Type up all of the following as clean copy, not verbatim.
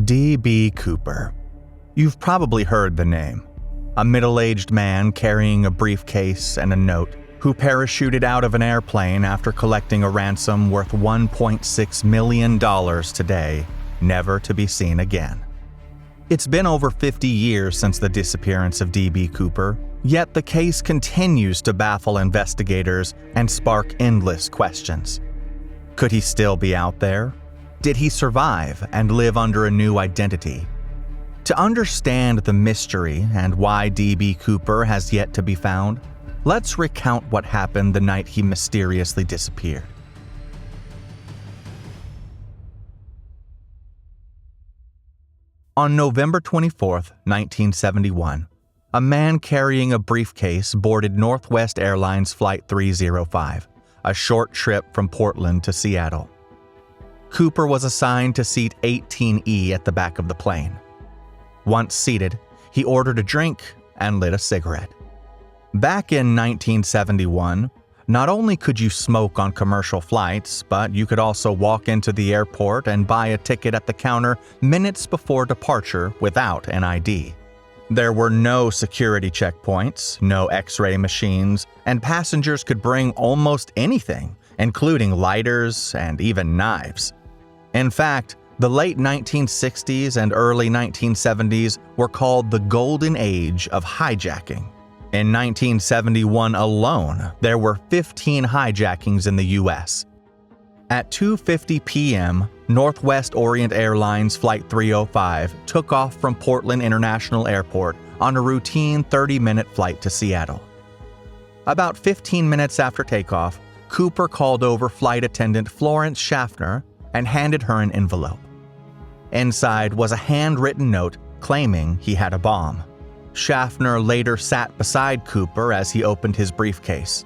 D.B. Cooper. You've probably heard the name. A middle-aged man carrying a briefcase and a note who parachuted out of an airplane after collecting a ransom worth $1.6 million today, never to be seen again. It's been over 50 years since the disappearance of D.B. Cooper, yet the case continues to baffle investigators and spark endless questions. Could he still be out there? Did he survive and live under a new identity? To understand the mystery and why D.B. Cooper has yet to be found, let's recount what happened the night he mysteriously disappeared. On November 24, 1971, a man carrying a briefcase boarded Northwest Airlines Flight 305, a short trip from Portland to Seattle. Cooper was assigned to seat 18E at the back of the plane. Once seated, he ordered a drink and lit a cigarette. Back in 1971, not only could you smoke on commercial flights, but you could also walk into the airport and buy a ticket at the counter minutes before departure without an ID. There were no security checkpoints, no X-ray machines, and passengers could bring almost anything, including lighters and even knives. In fact, the late 1960s and early 1970s were called the golden age of hijacking. In 1971 alone, there were 15 hijackings in the U.S. At 2:50 p.m., Northwest Orient Airlines Flight 305 took off from Portland International Airport on a routine 30-minute flight to Seattle. About 15 minutes after takeoff, Cooper called over flight attendant Florence Schaffner and handed her an envelope. Inside was a handwritten note claiming he had a bomb. Schaffner later sat beside Cooper as he opened his briefcase.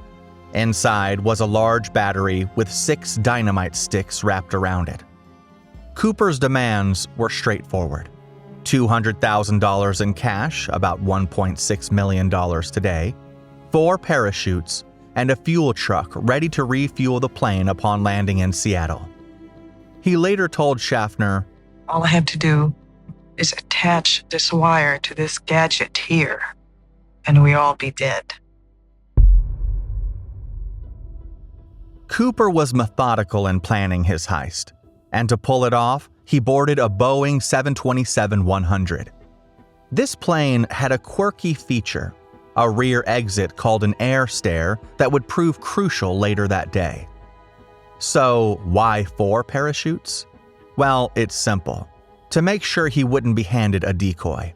Inside was a large battery with 6 dynamite sticks wrapped around it. Cooper's demands were straightforward: $200,000 in cash, about $1.6 million today, 4 parachutes, and a fuel truck ready to refuel the plane upon landing in Seattle. He later told Schaffner, "All I have to do is attach this wire to this gadget here, and we all be dead." Cooper was methodical in planning his heist, and to pull it off, he boarded a Boeing 727-100. This plane had a quirky feature, a rear exit called an air stair that would prove crucial later that day. So, why 4 parachutes? Well, it's simple: to make sure he wouldn't be handed a decoy.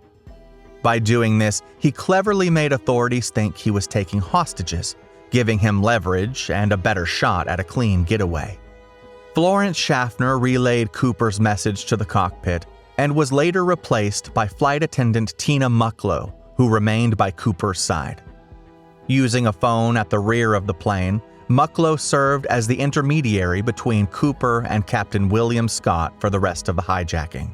By doing this, he cleverly made authorities think he was taking hostages, giving him leverage and a better shot at a clean getaway. Florence Schaffner relayed Cooper's message to the cockpit and was later replaced by flight attendant Tina Mucklow, who remained by Cooper's side. Using a phone at the rear of the plane, Mucklow served as the intermediary between Cooper and Captain William Scott for the rest of the hijacking.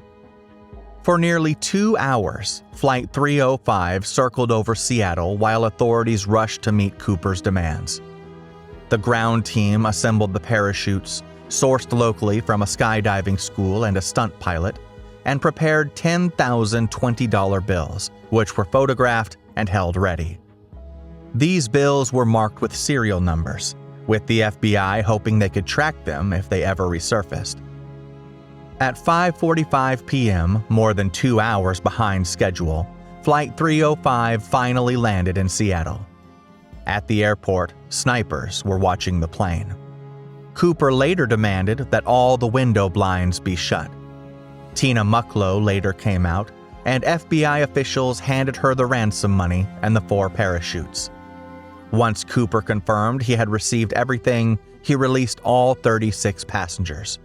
For nearly 2 hours, Flight 305 circled over Seattle while authorities rushed to meet Cooper's demands. The ground team assembled the parachutes, sourced locally from a skydiving school and a stunt pilot, and prepared 10,000 $20 bills, which were photographed and held ready. These bills were marked with serial numbers, with the FBI hoping they could track them if they ever resurfaced. At 5:45 p.m., more than 2 hours behind schedule, Flight 305 finally landed in Seattle. At the airport, snipers were watching the plane. Cooper later demanded that all the window blinds be shut. Tina Mucklow later came out, and FBI officials handed her the ransom money and the 4 parachutes. Once Cooper confirmed he had received everything, he released all 36 passengers.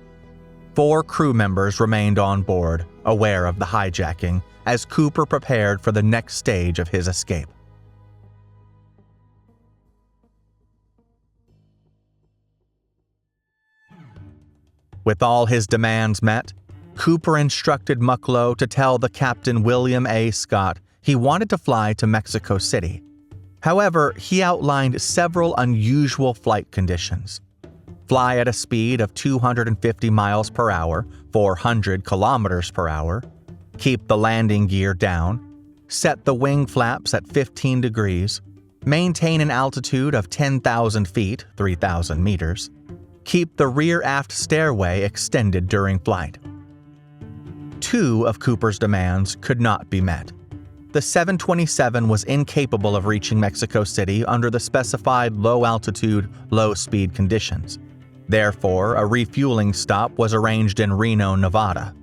4 crew members remained on board, aware of the hijacking, as Cooper prepared for the next stage of his escape. With all his demands met, Cooper instructed Mucklow to tell the Captain William A. Scott he wanted to fly to Mexico City. However, he outlined several unusual flight conditions. Fly at a speed of 250 miles per hour, 400 kilometers per hour, keep the landing gear down, set the wing flaps at 15 degrees, maintain an altitude of 10,000 feet, 3,000 meters, keep the rear-aft stairway extended during flight. Two of Cooper's demands could not be met. The 727 was incapable of reaching Mexico City under the specified low-altitude, low-speed conditions. Therefore, a refueling stop was arranged in Reno, Nevada.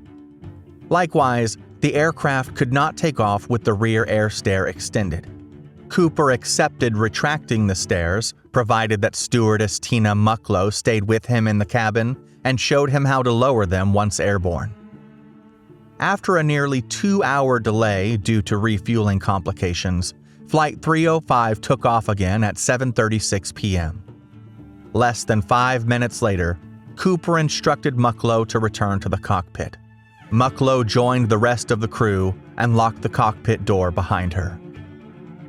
Likewise, the aircraft could not take off with the rear air stair extended. Cooper accepted retracting the stairs, provided that stewardess Tina Mucklow stayed with him in the cabin and showed him how to lower them once airborne. After a nearly 2-hour delay due to refueling complications, Flight 305 took off again at 7:36 p.m. Less than 5 minutes later, Cooper instructed Mucklow to return to the cockpit. Mucklow joined the rest of the crew and locked the cockpit door behind her.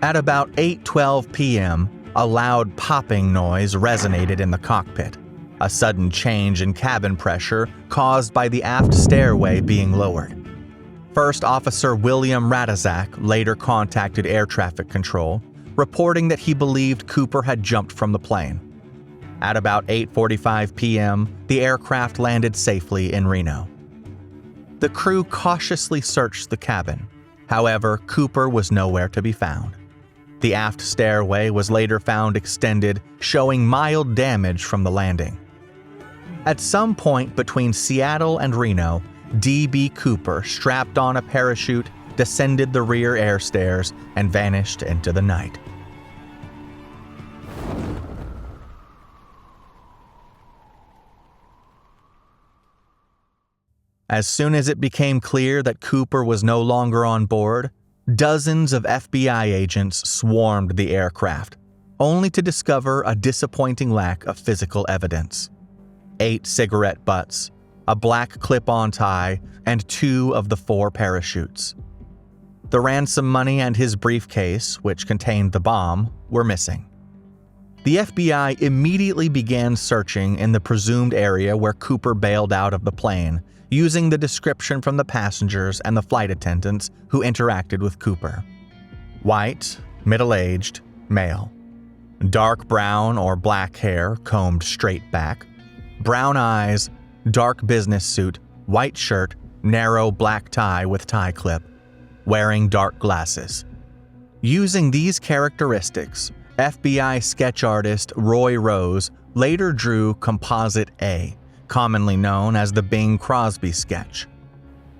At about 8:12 p.m., a loud popping noise resonated in the cockpit, a sudden change in cabin pressure caused by the aft stairway being lowered. First Officer William Radazak later contacted air traffic control, reporting that he believed Cooper had jumped from the plane. At about 8:45 p.m., the aircraft landed safely in Reno. The crew cautiously searched the cabin. However, Cooper was nowhere to be found. The aft stairway was later found extended, showing mild damage from the landing. At some point between Seattle and Reno, D.B. Cooper strapped on a parachute, descended the rear air stairs, and vanished into the night. As soon as it became clear that Cooper was no longer on board, dozens of FBI agents swarmed the aircraft, only to discover a disappointing lack of physical evidence. 8 cigarette butts, a black clip-on tie, and 2 of the 4 parachutes. The ransom money and his briefcase, which contained the bomb, were missing. The FBI immediately began searching in the presumed area where Cooper bailed out of the plane, using the description from the passengers and the flight attendants who interacted with Cooper. White, middle-aged, male. Dark brown or black hair combed straight back. Brown eyes, dark business suit, white shirt, narrow black tie with tie clip. Wearing dark glasses. Using these characteristics, FBI sketch artist Roy Rose later drew Composite A, commonly known as the Bing Crosby sketch.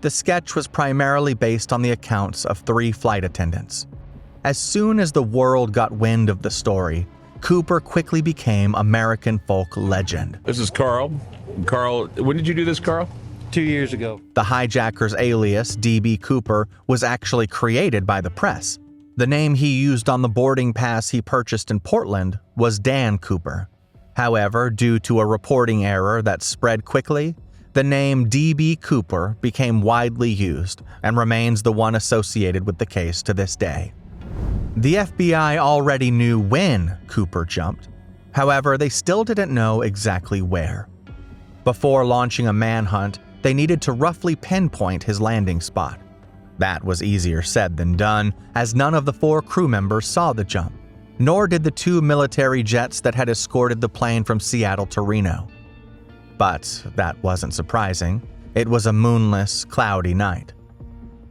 The sketch was primarily based on the accounts of 3 flight attendants. As soon as the world got wind of the story, Cooper quickly became American folk legend. This is Carl. Carl, when did you do this, Carl? 2 years ago. The hijacker's alias, D.B. Cooper, was actually created by the press. The name he used on the boarding pass he purchased in Portland was Dan Cooper. However, due to a reporting error that spread quickly, the name D.B. Cooper became widely used and remains the one associated with the case to this day. The FBI already knew when Cooper jumped. However, they still didn't know exactly where. Before launching a manhunt, they needed to roughly pinpoint his landing spot. That was easier said than done, as none of the 4 crew members saw the jump, nor did the 2 military jets that had escorted the plane from Seattle to Reno. But that wasn't surprising. It was a moonless, cloudy night.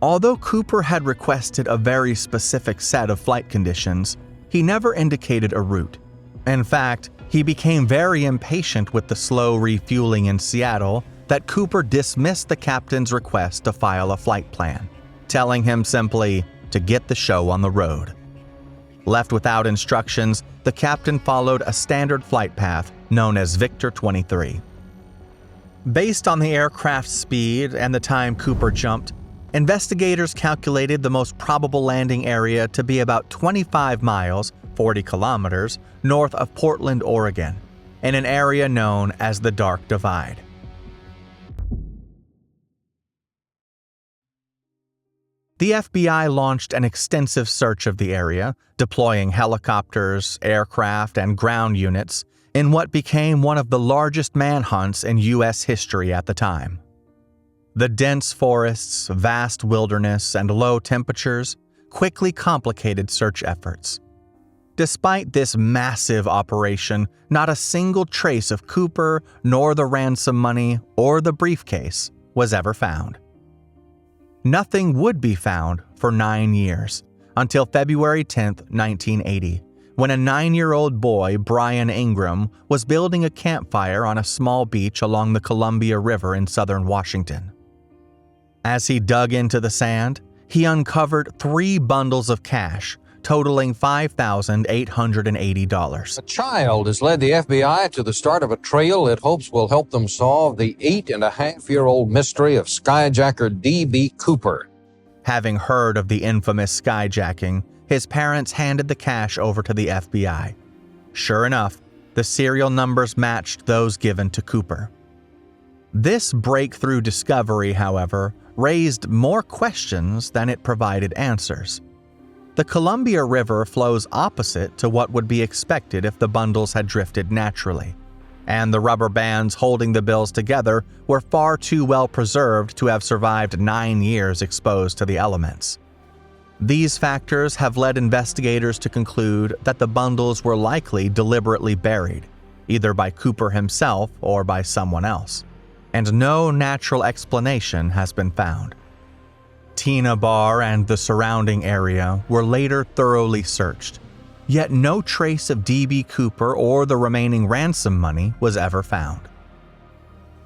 Although Cooper had requested a very specific set of flight conditions, he never indicated a route. In fact, he became very impatient with the slow refueling in Seattle that Cooper dismissed the captain's request to file a flight plan, telling him simply to get the show on the road. Left without instructions, the captain followed a standard flight path known as Victor 23. Based on the aircraft's speed and the time Cooper jumped, investigators calculated the most probable landing area to be about 25 miles, 40 kilometers, north of Portland, Oregon, in an area known as the Dark Divide. The FBI launched an extensive search of the area, deploying helicopters, aircraft, and ground units in what became one of the largest manhunts in U.S. history at the time. The dense forests, vast wilderness, and low temperatures quickly complicated search efforts. Despite this massive operation, not a single trace of Cooper, nor the ransom money or the briefcase was ever found. Nothing would be found for 9 years, until February 10, 1980, when a 9-year-old boy, Brian Ingram, was building a campfire on a small beach along the Columbia River in southern Washington. As he dug into the sand, he uncovered 3 bundles of cash, totaling $5,880. A child has led the FBI to the start of a trail it hopes will help them solve the 8.5-year-old mystery of skyjacker D.B. Cooper. Having heard of the infamous skyjacking, his parents handed the cash over to the FBI. Sure enough, the serial numbers matched those given to Cooper. This breakthrough discovery, however, raised more questions than it provided answers. The Columbia River flows opposite to what would be expected if the bundles had drifted naturally, and the rubber bands holding the bills together were far too well preserved to have survived 9 years exposed to the elements. These factors have led investigators to conclude that the bundles were likely deliberately buried, either by Cooper himself or by someone else, and no natural explanation has been found. Tina Bar and the surrounding area were later thoroughly searched, yet no trace of D.B. Cooper or the remaining ransom money was ever found.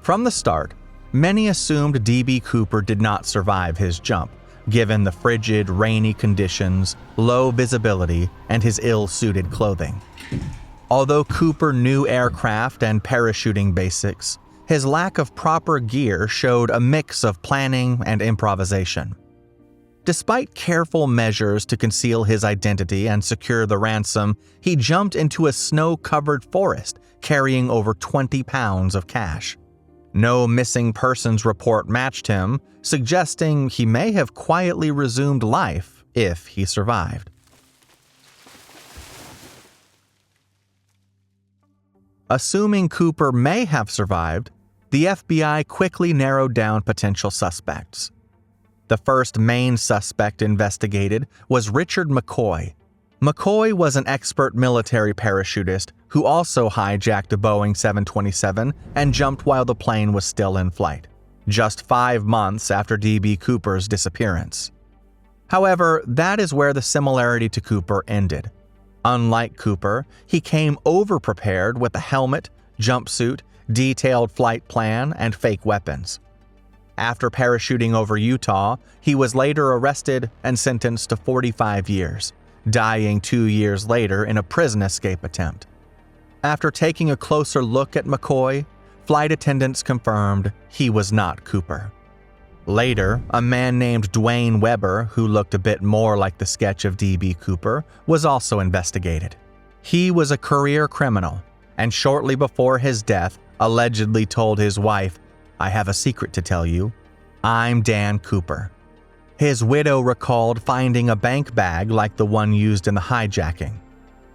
From the start, many assumed D.B. Cooper did not survive his jump, given the frigid, rainy conditions, low visibility, and his ill-suited clothing. Although Cooper knew aircraft and parachuting basics, his lack of proper gear showed a mix of planning and improvisation. Despite careful measures to conceal his identity and secure the ransom, he jumped into a snow-covered forest carrying over 20 pounds of cash. No missing persons report matched him, suggesting he may have quietly resumed life if he survived. Assuming Cooper may have survived, the FBI quickly narrowed down potential suspects. The first main suspect investigated was Richard McCoy. McCoy was an expert military parachutist who also hijacked a Boeing 727 and jumped while the plane was still in flight, just 5 months after D.B. Cooper's disappearance. However, that is where the similarity to Cooper ended. Unlike Cooper, he came over-prepared with a helmet, jumpsuit, detailed flight plan, and fake weapons. After parachuting over Utah, he was later arrested and sentenced to 45 years, dying 2 years later in a prison escape attempt. After taking a closer look at McCoy, flight attendants confirmed he was not Cooper. Later, a man named Dwayne Weber, who looked a bit more like the sketch of D.B. Cooper, was also investigated. He was a career criminal, and shortly before his death, allegedly told his wife, "I have a secret to tell you. I'm Dan Cooper." His widow recalled finding a bank bag like the one used in the hijacking.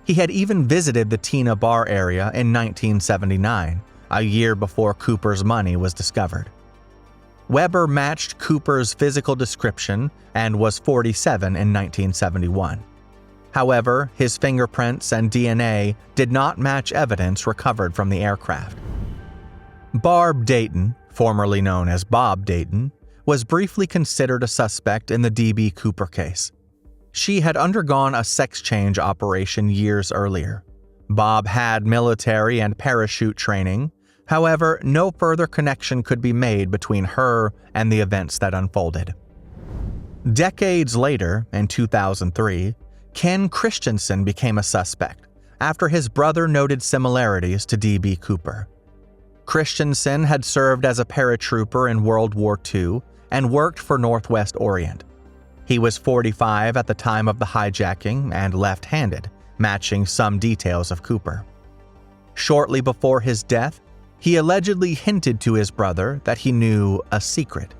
He had even visited the Tina Bar area in 1979, a year before Cooper's money was discovered. Weber matched Cooper's physical description and was 47 in 1971. However, his fingerprints and DNA did not match evidence recovered from the aircraft. Barb Dayton, formerly known as Bob Dayton, was briefly considered a suspect in the D.B. Cooper case. She had undergone a sex change operation years earlier. Bob had military and parachute training. However, no further connection could be made between her and the events that unfolded. Decades later, in 2003, Ken Christensen became a suspect after his brother noted similarities to D.B. Cooper. Christensen had served as a paratrooper in World War II and worked for Northwest Orient. He was 45 at the time of the hijacking and left-handed, matching some details of Cooper. Shortly before his death, he allegedly hinted to his brother that he knew a secret,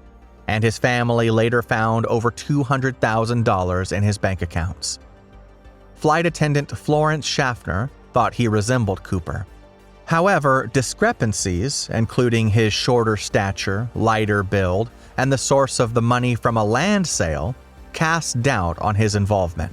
and his family later found over $200,000 in his bank accounts. Flight attendant Florence Schaffner thought he resembled Cooper. However, discrepancies, including his shorter stature, lighter build, and the source of the money from a land sale cast doubt on his involvement.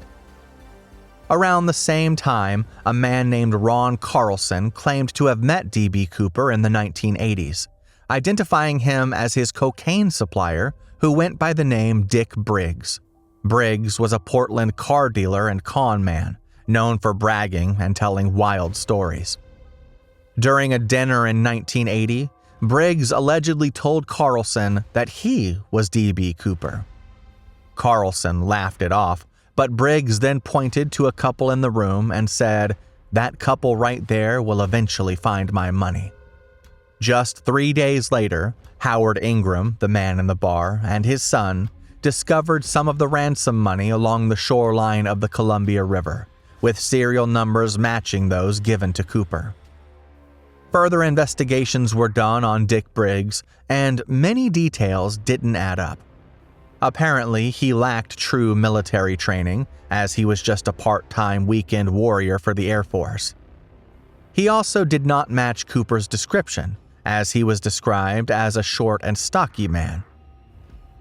Around the same time, a man named Ron Carlson claimed to have met D.B. Cooper in the 1980s, identifying him as his cocaine supplier who went by the name Dick Briggs. Briggs was a Portland car dealer and con man, known for bragging and telling wild stories. During a dinner in 1980, Briggs allegedly told Carlson that he was D.B. Cooper. Carlson laughed it off, but Briggs then pointed to a couple in the room and said, "That couple right there will eventually find my money." Just 3 days later, Howard Ingram, the man in the bar, and his son discovered some of the ransom money along the shoreline of the Columbia River, with serial numbers matching those given to Cooper. Further investigations were done on Dick Briggs, and many details didn't add up. Apparently, he lacked true military training, as he was just a part-time weekend warrior for the Air Force. He also did not match Cooper's description, as he was described as a short and stocky man.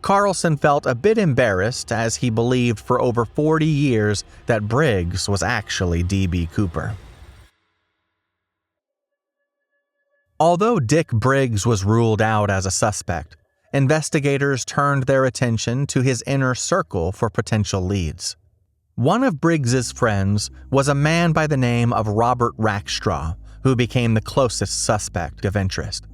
Carlson felt a bit embarrassed, as he believed for over 40 years that Briggs was actually D.B. Cooper. Although Dick Briggs was ruled out as a suspect, investigators turned their attention to his inner circle for potential leads. One of Briggs's friends was a man by the name of Robert Rackstraw, who became the closest suspect of interest.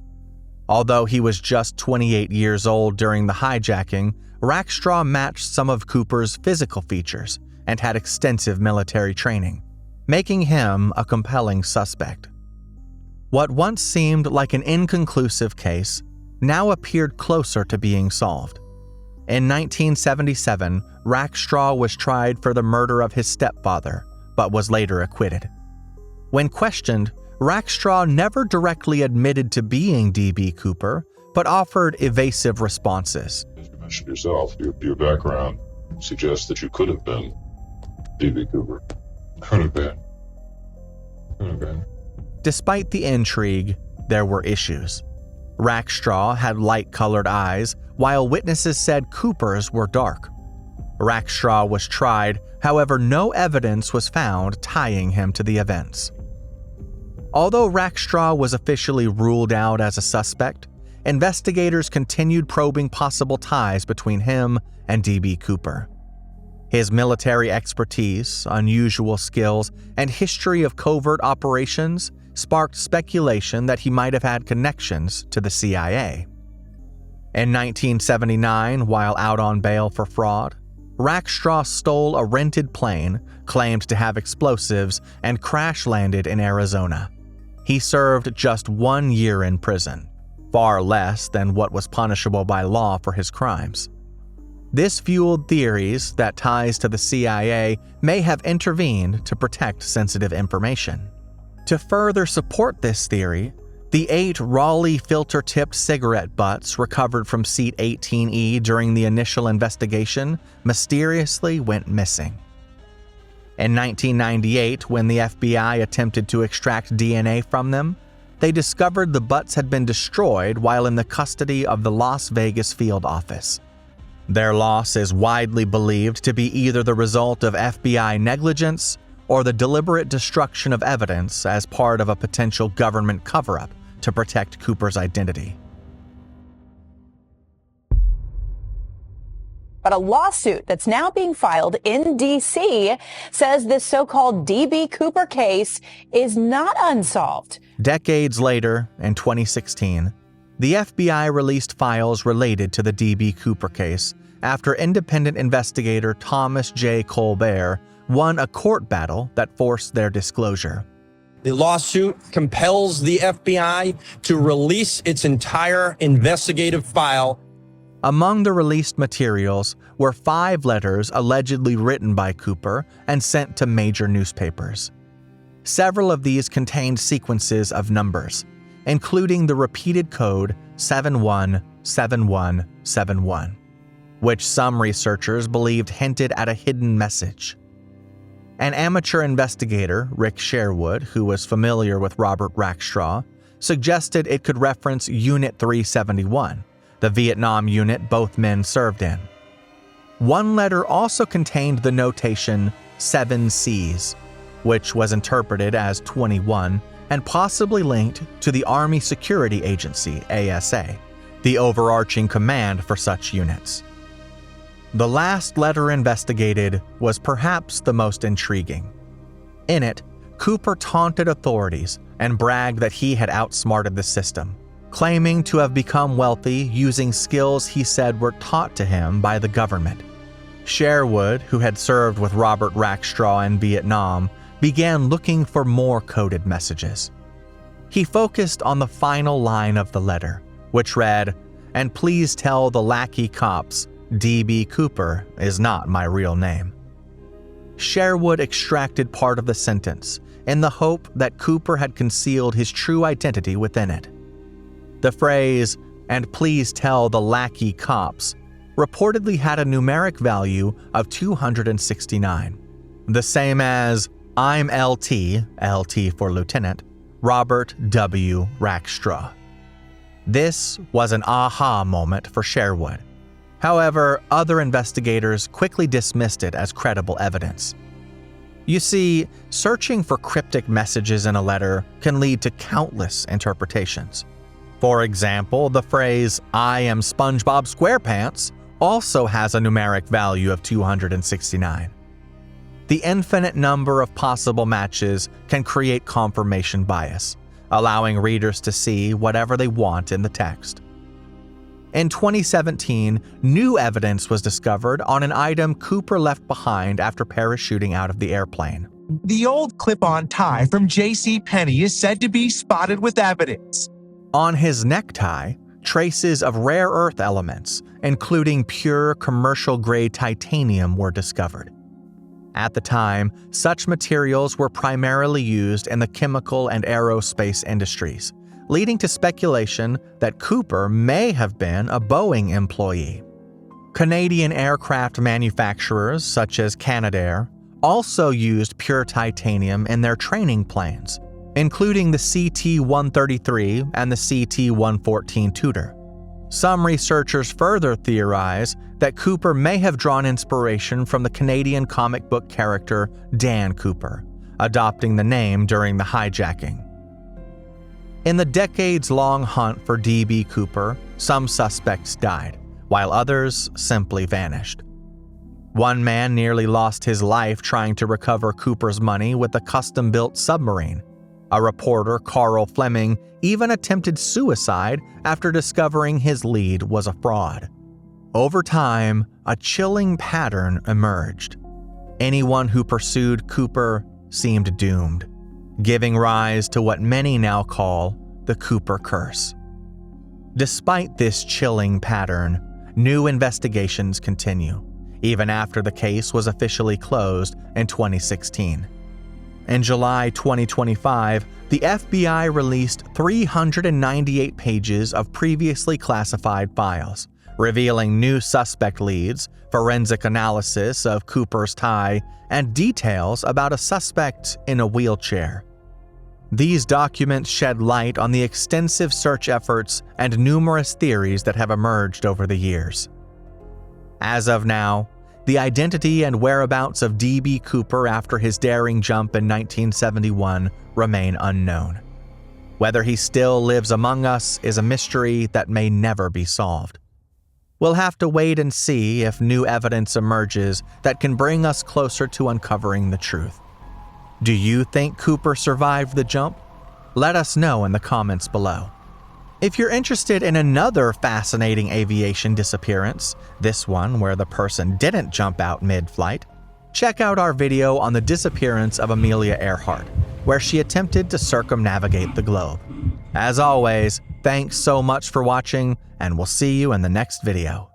Although he was just 28 years old during the hijacking, Rackstraw matched some of Cooper's physical features and had extensive military training, making him a compelling suspect. What once seemed like an inconclusive case now appeared closer to being solved. In 1977, Rackstraw was tried for the murder of his stepfather, but was later acquitted. When questioned, Rackstraw never directly admitted to being D.B. Cooper, but offered evasive responses. As you mentioned yourself, your background suggests that you could have been D.B. Cooper. Could have been. Despite the intrigue, there were issues. Rackstraw had light-colored eyes, while witnesses said Cooper's were dark. Rackstraw was tried, however, no evidence was found tying him to the events. Although Rackstraw was officially ruled out as a suspect, investigators continued probing possible ties between him and D.B. Cooper. His military expertise, unusual skills, and history of covert operations sparked speculation that he might have had connections to the CIA. In 1979, while out on bail for fraud, Rackstraw stole a rented plane, claimed to have explosives, and crash-landed in Arizona. He served just 1 year in prison, far less than what was punishable by law for his crimes. This fueled theories that ties to the CIA may have intervened to protect sensitive information. To further support this theory, the 8 Raleigh filter-tipped cigarette butts recovered from Seat 18E during the initial investigation mysteriously went missing. In 1998, when the FBI attempted to extract DNA from them, they discovered the butts had been destroyed while in the custody of the Las Vegas field office. Their loss is widely believed to be either the result of FBI negligence or the deliberate destruction of evidence as part of a potential government cover-up to protect Cooper's identity. But a lawsuit that's now being filed in D.C. says this so-called D.B. Cooper case is not unsolved. Decades later, in 2016, the FBI released files related to the D.B. Cooper case after independent investigator Thomas J. Colbert won a court battle that forced their disclosure. The lawsuit compels the FBI to release its entire investigative file. Among the released materials were 5 letters allegedly written by Cooper and sent to major newspapers. Several of these contained sequences of numbers, including the repeated code 717171, which some researchers believed hinted at a hidden message. An amateur investigator, Rick Sherwood, who was familiar with Robert Rackstraw, suggested it could reference Unit 371, the Vietnam unit both men served in. One letter also contained the notation 7 Cs, which was interpreted as 21 and possibly linked to the Army Security Agency, ASA, the overarching command for such units. The last letter investigated was perhaps the most intriguing. In it, Cooper taunted authorities and bragged that he had outsmarted the system, claiming to have become wealthy using skills he said were taught to him by the government. Sherwood, who had served with Robert Rackstraw in Vietnam, began looking for more coded messages. He focused on the final line of the letter, which read, "And please tell the lackey cops D.B. Cooper is not my real name." Sherwood extracted part of the sentence in the hope that Cooper had concealed his true identity within it. The phrase, "and please tell the lackey cops," reportedly had a numeric value of 269, the same as "I'm LT for Lieutenant, Robert W. Rackstraw." This was an aha moment for Sherwood. However, other investigators quickly dismissed it as credible evidence. You see, searching for cryptic messages in a letter can lead to countless interpretations. For example, the phrase, "I am SpongeBob SquarePants," also has a numeric value of 269. The infinite number of possible matches can create confirmation bias, allowing readers to see whatever they want in the text. In 2017, new evidence was discovered on an item Cooper left behind after parachuting out of the airplane. The old clip-on tie from JCPenney is said to be spotted with evidence. On his necktie, traces of rare earth elements, including pure commercial-grade titanium, were discovered. At the time, such materials were primarily used in the chemical and aerospace industries, leading to speculation that Cooper may have been a Boeing employee. Canadian aircraft manufacturers such as Canadair also used pure titanium in their training planes, including the CT-133 and the CT-114 Tudor. Some researchers further theorize that Cooper may have drawn inspiration from the Canadian comic book character Dan Cooper, adopting the name during the hijacking. In the decades-long hunt for D.B. Cooper, some suspects died, while others simply vanished. One man nearly lost his life trying to recover Cooper's money with a custom-built submarine. A reporter, Carl Fleming, even attempted suicide after discovering his lead was a fraud. Over time, a chilling pattern emerged. Anyone who pursued Cooper seemed doomed, giving rise to what many now call the Cooper curse. Despite this chilling pattern, new investigations continue, even after the case was officially closed in 2016. In July 2025, the FBI released 398 pages of previously classified files, revealing new suspect leads, forensic analysis of Cooper's tie, and details about a suspect in a wheelchair. These documents shed light on the extensive search efforts and numerous theories that have emerged over the years. As of now, the identity and whereabouts of D.B. Cooper after his daring jump in 1971 remain unknown. Whether he still lives among us is a mystery that may never be solved. We'll have to wait and see if new evidence emerges that can bring us closer to uncovering the truth. Do you think Cooper survived the jump? Let us know in the comments below. If you're interested in another fascinating aviation disappearance, this one where the person didn't jump out mid-flight, check out our video on the disappearance of Amelia Earhart, where she attempted to circumnavigate the globe. As always, thanks so much for watching, and we'll see you in the next video.